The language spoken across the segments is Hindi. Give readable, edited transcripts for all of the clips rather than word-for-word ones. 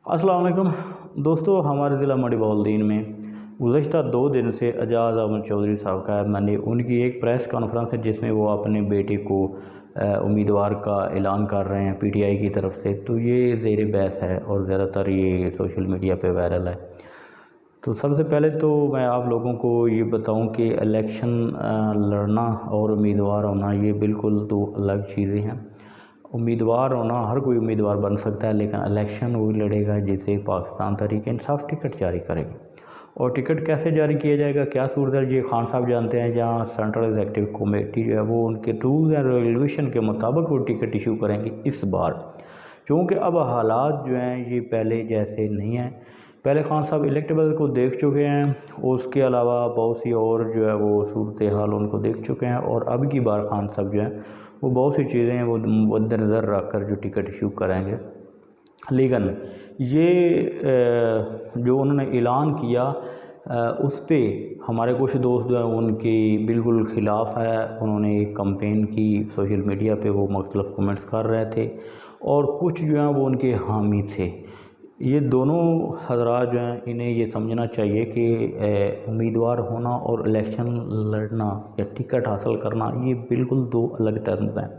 अस्सलाम वालेकुम दोस्तों, हमारे ज़िला मंडी बहाउद्दीन में गुज़श्ता 2 दिन से एजाज़ अहमद चौधरी साहब का मैंने उनकी एक प्रेस कॉन्फ्रेंस है जिसमें वो अपने बेटे को उम्मीदवार का ऐलान कर रहे हैं पीटीआई की तरफ से। तो ये ज़ेर बहस है और ज़्यादातर ये सोशल मीडिया पे वायरल है। तो सबसे पहले तो मैं आप लोगों को ये बताऊं कि इलेक्शन लड़ना और उम्मीदवार होना ये बिल्कुल दो अलग चीज़ें हैं। उम्मीदवार होना हर कोई उम्मीदवार बन सकता है, लेकिन इलेक्शन वही लड़ेगा जिसे पाकिस्तान तहरीक इंसाफ टिकट जारी करेगी। और टिकट कैसे जारी किया जाएगा, क्या सूरत ये खान साहब जानते हैं। जहाँ सेंट्रल एग्जीक्यूटिव कमेटी जो है वो उनके रूल्स एंड रेगुलेशन के मुताबिक वो टिकट इशू करेंगी इस बार, क्योंकि अब हालात जो हैं ये पहले जैसे नहीं हैं। पहले खान साहब इलेक्टेबल को देख चुके हैं, उसके अलावा बहुत सी और जो है वो सूरत हाल उनको देख चुके हैं, और अब की बार खान साहब जो हैं वो बहुत सी चीज़ें हैं वो मद्देनज़र रख कर जो टिकट इशू करेंगे। लेकिन ये जो उन्होंने ऐलान किया उस पर हमारे कुछ दोस्त जो हैं उनके बिल्कुल ख़िलाफ़ है। उन्होंने एक कंपेन की सोशल मीडिया पे, वो मुख्तलिफ कमेंट्स कर रहे थे, और कुछ जो हैं वो उनके हामी थे। ये दोनों हजरात जो हैं इन्हें ये समझना चाहिए कि उम्मीदवार होना और इलेक्शन लड़ना या टिकट हासिल करना ये बिल्कुल दो अलग टर्म्स हैं।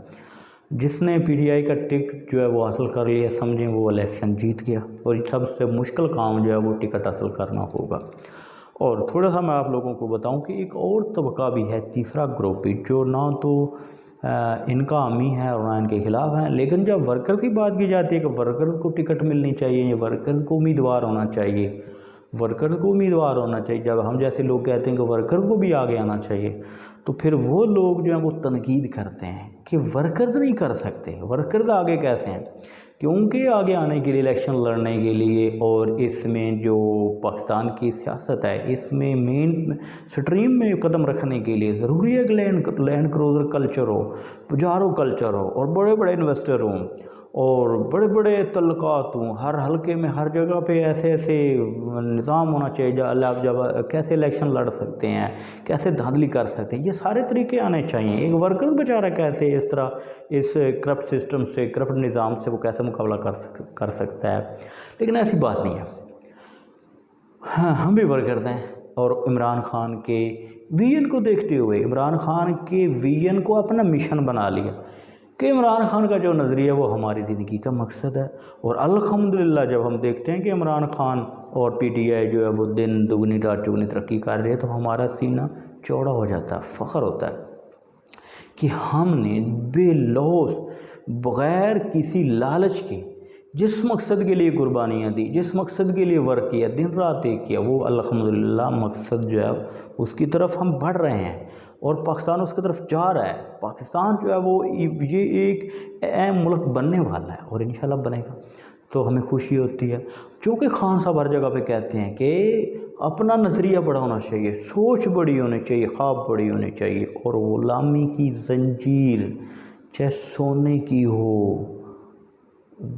जिसने पीटीआई का टिकट जो है वो हासिल कर लिया, समझें वो इलेक्शन जीत गया, और सबसे मुश्किल काम जो है वो टिकट हासिल करना होगा। और थोड़ा सा मैं आप लोगों को बताऊं कि एक और तबका भी है, तीसरा ग्रुप भी, जो ना तो इनका हामी है और ना इनके ख़िलाफ़ हैं। लेकिन जब वर्कर्स की बात की जाती है कि वर्कर्स को टिकट मिलनी चाहिए या वर्कर्स को उम्मीदवार होना चाहिए, वर्कर्स को उम्मीदवार होना चाहिए, जब हम जैसे लोग कहते हैं कि वर्कर्स को भी आगे आना चाहिए, तो फिर वो लोग जो हैं वो तनकीद करते हैं कि वर्कर्स नहीं कर सकते, वर्कर्स आगे कैसे हैं। क्योंकि आगे आने के लिए, इलेक्शन लड़ने के लिए, और इसमें जो पाकिस्तान की सियासत है इसमें मेन स्ट्रीम में कदम रखने के लिए ज़रूरी है कि लैंड क्रूज़र कल्चर हो, पुजारो कल्चर हो, और बड़े बड़े इन्वेस्टर हों, और बड़े बड़े तल्लुकात हों, हर हलके में हर जगह पे ऐसे ऐसे निज़ाम होना चाहिए जब कैसे इलेक्शन लड़ सकते हैं, कैसे धांधली कर सकते हैं, ये सारे तरीके आने चाहिए। एक वर्कर बेचारा कैसे इस तरह इस करप्ट सिस्टम से, करप्ट निज़ाम से वो कैसे मुकाबला कर सकता है। लेकिन ऐसी बात नहीं है। हाँ, हम भी वर्कर्स हैं, और इमरान खान के विजन को देखते हुए, इमरान खान के विजन को अपना मिशन बना लिया कि इमरान खान का जो नज़रिया वो हमारी ज़िंदगी का मकसद है। और अल्हम्दुलिल्लाह जब हम देखते हैं कि इमरान खान और पीटीआई जो है वो दिन दुगनी रात चौगुनी तरक्की कर रही है, तो हमारा सीना चौड़ा हो जाता है, फ़ख्र होता है कि हमने बेलौस बग़ैर किसी लालच के जिस मकसद के लिए कुर्बानियाँ दी, जिस मकसद के लिए वर्क किया, दिन रात एक किया, वो अल्हम्दुलिल्लाह मकसद जो है उसकी तरफ हम बढ़ रहे हैं, और पाकिस्तान उसकी तरफ जा रहा है। पाकिस्तान जो है वो ये एक अहम मुल्क बनने वाला है, और इंशाल्लाह बनेगा। तो हमें खुशी होती है, क्योंकि खान साहब हर जगह पे कहते हैं कि अपना नज़रिया बड़ा होना चाहिए, सोच बड़ी होनी चाहिए, ख्वाब बड़ी होनी चाहिए, और ग़ुलामी की ज़ंजीर चाहे सोने की हो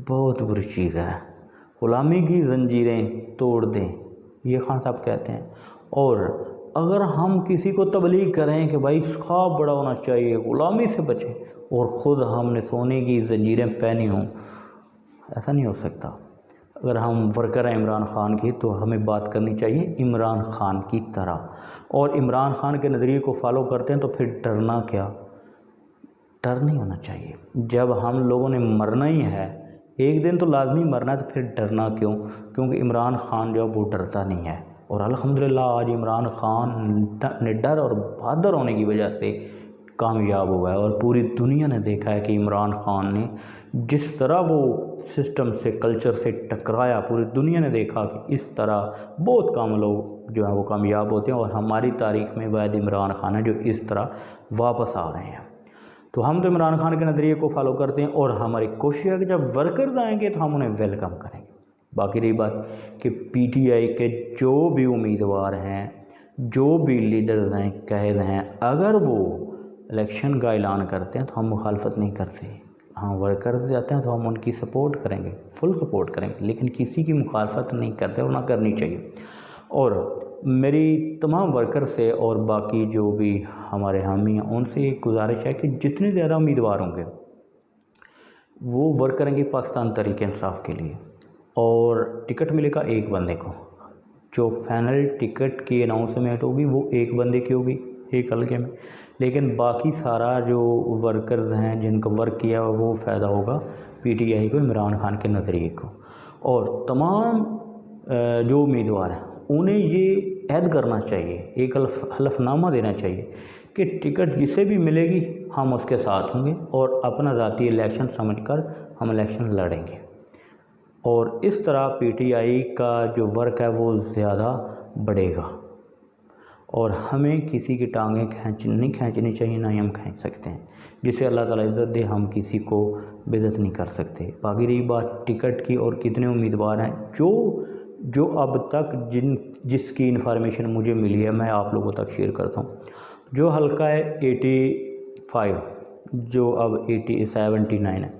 बहुत बुरी चीज़ है। ग़ुलामी की ज़ंजीरें तोड़ दें, ये खान साहब कहते हैं। और अगर हम किसी को तबलीग करें कि भाई ख्वाब बड़ा होना चाहिए, ग़ुलामी से बचें, और ख़ुद हमने सोने की ज़ंजीरें पहनी हों, ऐसा नहीं हो सकता। अगर हम वर्कर हैं इमरान खान की, तो हमें बात करनी चाहिए इमरान खान की तरह, और इमरान खान के नज़रिए को फॉलो करते हैं तो फिर डरना क्या, डर नहीं होना चाहिए। जब हम लोगों ने मरना ही है, एक दिन तो लाजमी मरना है, तो फिर डरना क्यों? क्योंकि इमरान खान जो वो डरता नहीं है, और अल्हम्दुलिल्लाह आज इमरान खान ने डर और बहादुर होने की वजह से कामयाब हुआ है। और पूरी दुनिया ने देखा है कि इमरान खान ने जिस तरह वो सिस्टम से, कल्चर से टकराया, पूरी दुनिया ने देखा कि इस तरह बहुत कम लोग जो हैं वो कामयाब होते हैं, और हमारी तारीख़ में वाहिद इमरान खान है जो इस तरह वापस आ रहे हैं। तो हम तो इमरान खान के नज़रिए को फॉलो करते हैं, और हमारी कोशिश है कि जब वर्कर्स आएंगे तो हम उन्हें वेलकम करेंगे। बाकी रही बात कि पीटीआई के जो भी उम्मीदवार हैं, जो भी लीडर्स हैं, कैद हैं, अगर वो इलेक्शन का ऐलान करते हैं तो हम मुखालफत नहीं करते। हाँ, वर्कर्स जाते हैं तो हम उनकी सपोर्ट करेंगे, फुल सपोर्ट करेंगे, लेकिन किसी की मुखालफत नहीं करते, और ना करनी चाहिए। और मेरी तमाम वर्कर से और बाकी जो भी हमारे हामी हैं उनसे एक गुजारिश है कि जितने ज़्यादा उम्मीदवार होंगे वो वर्क करेंगे पाकिस्तान तहरीक इंसाफ के लिए, और टिकट मिलेगा एक बंदे को। जो फाइनल टिकट की अनाउंसमेंट होगी वो एक बंदे की होगी एक हल्के में, लेकिन बाकी सारा जो वर्कर्स हैं जिनका वर्क किया हुआ वो फ़ायदा होगा पीटीआई को, इमरान खान के नज़रिए को। और तमाम जो उम्मीदवार हैं उन्हें ये ऐद करना चाहिए, एक हलफनामा देना चाहिए कि टिकट जिसे भी मिलेगी हम उसके साथ होंगे और अपना ज़ाती इलेक्शन समझकर हम इलेक्शन लड़ेंगे। और इस तरह पीटीआई का जो वर्क है वो ज़्यादा बढ़ेगा और हमें किसी की टांगें नहीं खींचनी चाहिए, ना ही हम खींच सकते हैं। जिसे अल्लाह ताला इज़्ज़त दे हम किसी को बेइज्जत नहीं कर सकते। बाकी रही बात टिकट की और कितने उम्मीदवार हैं, जो अब तक जिसकी इन्फॉर्मेशन मुझे मिली है मैं आप लोगों तक शेयर करता हूँ। जो हल्का है 85, जो अब 79 है,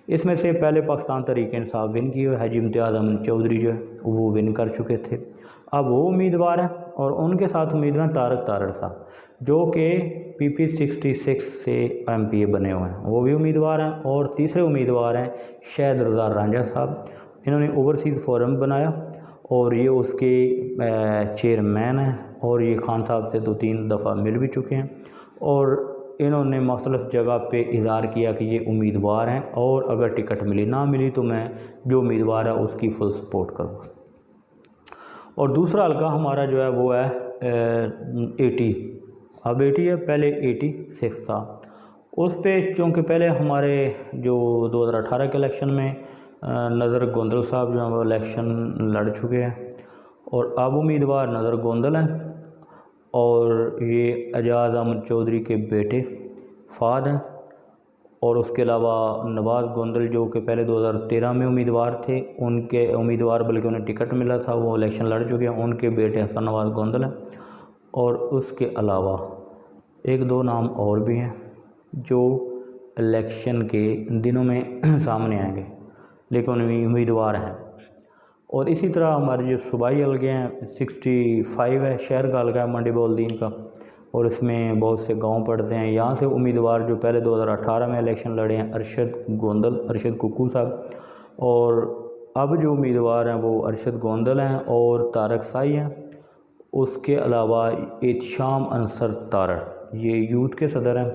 इसमें से पहले पाकिस्तान तहरीक इंसाफ विन की है, हाजी इम्तियाज़ अहमद चौधरी जो है वो विन कर चुके थे। अब वो उम्मीदवार हैं और उनके साथ उम्मीदवार तारक तारड़ साहब जो कि PP 66 से MPA बने हुए हैं, वो भी उम्मीदवार हैं। और तीसरे उम्मीदवार हैं शहद रज़ा रांझा साहब, इन्होंने ओवरसीज़ फोरम बनाया और ये उसके चेयरमैन हैं और ये खान साहब से 2-3 दफ़ा मिल भी चुके हैं और इन्होंने मुख्तलिफ़ जगह पे इज़हार किया कि ये उम्मीदवार हैं और अगर टिकट मिली ना मिली तो मैं जो उम्मीदवार है उसकी फुल सपोर्ट करूँगा। और दूसरा हल्का हमारा जो है वो है 80, अब 80 है, पहले 86 था। उस पे चूँकि पहले हमारे जो 2018 के इलेक्शन में नज़र गोंदल साहब जो है वो इलेक्शन लड़ चुके हैं और अब उम्मीदवार नज़र गोंदल हैं और ये एजाज़ अहमद चौधरी के बेटे फ़ाद हैं। और उसके अलावा नवाज़ गोंदल जो कि पहले 2013 में उम्मीदवार थे, उनके उम्मीदवार बल्कि उन्हें टिकट मिला था, वो इलेक्शन लड़ चुके हैं, उनके बेटे हसन नवाज़ गोंदल हैं। और उसके अलावा 1-2 नाम और भी हैं जो इलेक्शन के दिनों में सामने आएंगे लेकिन उम्मीदवार हैं। और इसी तरह हमारे जो सूबाई हल्के हैं 65 है, शहर का हल्का है मंडी बहाउद्दीन का और इसमें बहुत से गांव पड़ते हैं। यहाँ से उम्मीदवार जो पहले 2018 में इलेक्शन लड़े हैं अरशद कुक्कू साहब, और अब जो उम्मीदवार हैं वो अरशद गोंदल हैं और तारक साई हैं। उसके अलावा एहतशाम अंसर तारड़ ये यूथ के सदर हैं,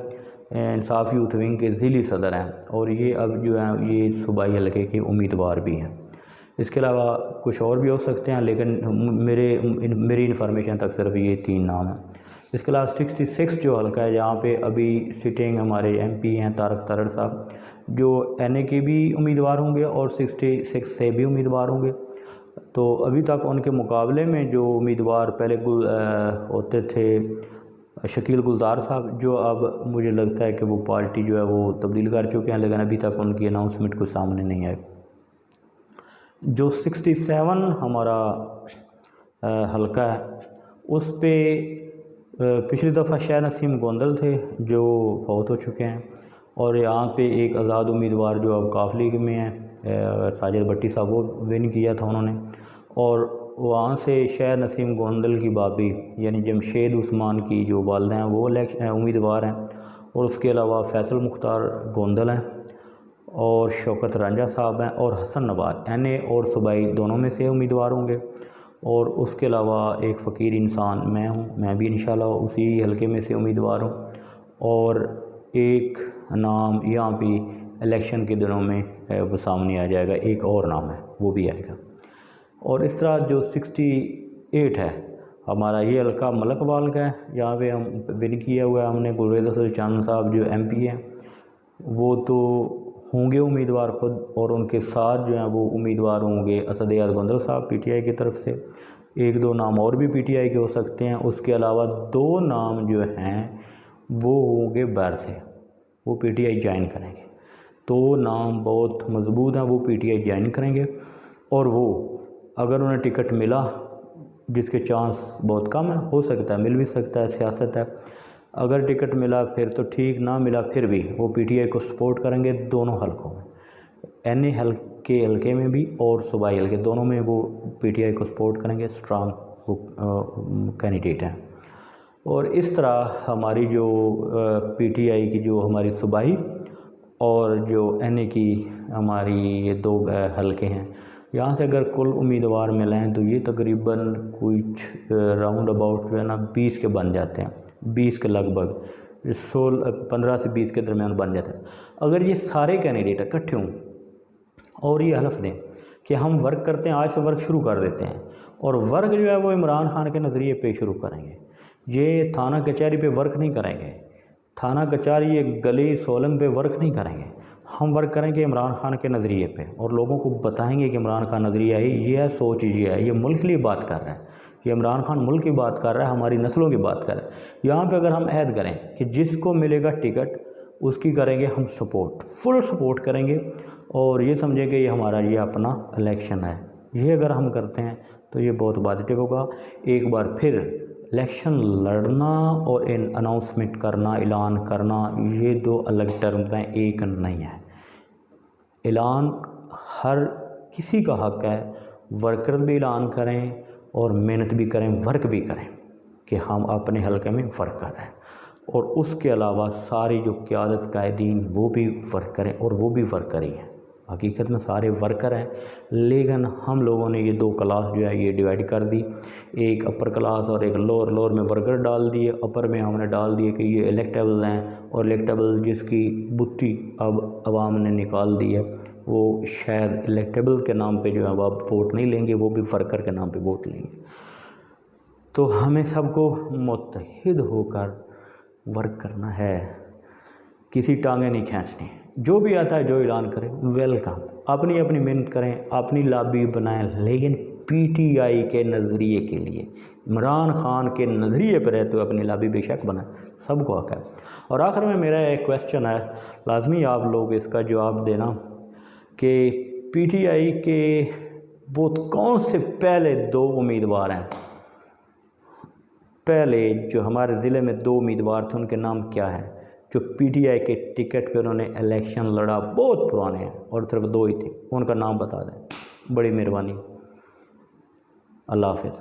इंसाफ यूथ विंग के ज़िली सदर हैं और ये अब जो हैं ये सूबाई हल्के के उम्मीदवार भी हैं। इसके अलावा कुछ और भी हो सकते हैं लेकिन मेरी इन्फॉर्मेशन तक सिर्फ ये 3 नाम हैं। इसके अलावा 66 जो हल्का है जहाँ पे अभी सिटिंग हमारे MP हैं तारक तारड़ साहब जो NA के भी उम्मीदवार होंगे और 66 से भी उम्मीदवार होंगे। तो अभी तक उनके मुकाबले में जो उम्मीदवार पहले होते थे शकील गुलजार साहब, जो अब मुझे लगता है कि वो पार्टी जो है वो तब्दील कर चुके हैं लेकिन अभी तक उनकी अनाउंसमेंट कुछ सामने नहीं आई। जो 67 हमारा हल्का है उस पे पिछली दफ़ा शाह नसीम गोंदल थे जो फौत हो चुके हैं और यहाँ पे एक आज़ाद उम्मीदवार जो अब काफ लीग में है साजिद भट्टी साहब वो विन किया था उन्होंने। और वहाँ से शाह नसीम गोंदल की बाबी यानी जमशेद उस्मान की जो वालिदा हैं वो उम्मीदवार हैं और उसके अलावा फैसल मुख्तार गोंदल हैं और शौकत रांझा साहब हैं और हसन नवाज़ NA और सूबाई दोनों में से उम्मीदवार होंगे। और उसके अलावा एक फ़कीर इंसान मैं हूँ, मैं भी इंशाल्लाह उसी हल्के में से उम्मीदवार हूँ। और एक नाम यहाँ भी इलेक्शन के दिनों में वो सामने आ जाएगा, एक और नाम है वो भी आएगा। और इस तरह जो 68 है हमारा ये हल्का मलकवाल का है, यहाँ पे हम विन किया हुआ है हमने। गुलरेज़ असल चांद साहब जो MP हैं वो तो होंगे उम्मीदवार ख़ुद और उनके साथ जो हैं वो उम्मीदवार होंगे असद याद गोंदल साहब PTI की तरफ से। 1-2 नाम और भी PTI के हो सकते हैं। उसके अलावा 2 नाम जो हैं वो होंगे बाहर से, वो PTI ज्वाइन करेंगे। 2 नाम बहुत मजबूत हैं, वो PTI ज्वाइन करेंगे और वो अगर उन्हें टिकट मिला, जिसके चांस बहुत कम है, हो सकता है मिल भी सकता है, सियासत है। अगर टिकट मिला फिर तो ठीक, ना मिला फिर भी वो PTI को सपोर्ट करेंगे दोनों हलकों में, NA हल्के में भी और सूबाई हल्के दोनों में वो PTI को सपोर्ट करेंगे। स्ट्रांग कैंडिडेट हैं। और इस तरह हमारी जो PTI की जो हमारी सूबाई और जो NA की हमारी ये 2 हल्के हैं, यहाँ से अगर कुल उम्मीदवार मिलाएं तो ये तकरीबन कुछ राउंड अबाउट जो है ना 20 के बन जाते हैं, 20 के लगभग, 15 से 20 के दरमियान बन जाते हैं। अगर ये सारे कैंडिडेट इकट्ठे हों और ये हलफ दें कि हम वर्क करते हैं, आज से वर्क शुरू कर देते हैं, और वर्क जो है वो इमरान खान के नज़रिए पे शुरू करेंगे, ये थाना कचहरी पे वर्क नहीं करेंगे, थाना कचहरी ये गली सोलंग पे वर्क नहीं करेंगे, हम वर्क करेंगे इमरान खान के नज़रिए पे और लोगों को बताएंगे कि इमरान खान नज़रिया ही ये है, सोच ये है, ये मुल्क के लिए बात कर रहा है, ये इमरान खान मुल्क की बात कर रहा है, हमारी नस्लों की बात कर रहा है। यहाँ पे अगर हम ऐद करें कि जिसको मिलेगा टिकट उसकी करेंगे हम सपोर्ट, फुल सपोर्ट करेंगे, और ये समझेंगे ये हमारा ये अपना इलेक्शन है, ये अगर हम करते हैं तो ये बहुत पॉजिटिव होगा। एक बार फिर इलेक्शन लड़ना और इन अनाउंसमेंट करना, ऐलान करना, ये दो अलग टर्म्स हैं, एक नहीं है। ऐलान हर किसी का हक है, वर्कर्स भी ऐलान करें और मेहनत भी करें, वर्क भी करें कि हम अपने हल्के में वर्क कर रहे हैं, और उसके अलावा सारी जो क़यादत कायदीन वो भी वर्क करें, और वो भी वर्कर ही हैं, हकीकत में सारे वर्कर हैं। लेकिन हम लोगों ने ये दो क्लास जो है ये डिवाइड कर दी, एक अपर क्लास और एक लोअर। लोअर में वर्कर डाल दिए, अपर में हमने डाल दिए कि ये इलेक्टेबल हैं, और इलेक्टेबल जिसकी बुत्ती अब अवाम ने निकाल दी है वो शायद इलेक्टेबल के नाम पे जो है अब वोट नहीं लेंगे, वो भी वर्कर के नाम पे वोट लेंगे। तो हमें सबको मुत्तहिद होकर वर्क करना है, किसी टांगे नहीं खींचनी, जो भी आता है जो ऐलान करें वेलकम, अपनी अपनी मेहनत करें, अपनी लॉबी बनाएं, लेकिन पीटीआई के नज़रिए के लिए, इमरान खान के नज़रिए पर रहते हुए अपनी लॉबी बेशक बनाएं, सबको हक है। और आखिर में मेरा एक क्वेश्चन है, लाजमी आप लोग इसका जवाब देना कि पीटीआई के वो कौन से पहले दो उम्मीदवार हैं, पहले जो हमारे ज़िले में दो उम्मीदवार थे उनके नाम क्या है, जो पीटीआई के टिकट पे उन्होंने इलेक्शन लड़ा, बहुत पुराने हैं और सिर्फ दो ही थे, उनका नाम बता दें, बड़ी मेहरबानी। अल्लाह हाफ़िज़।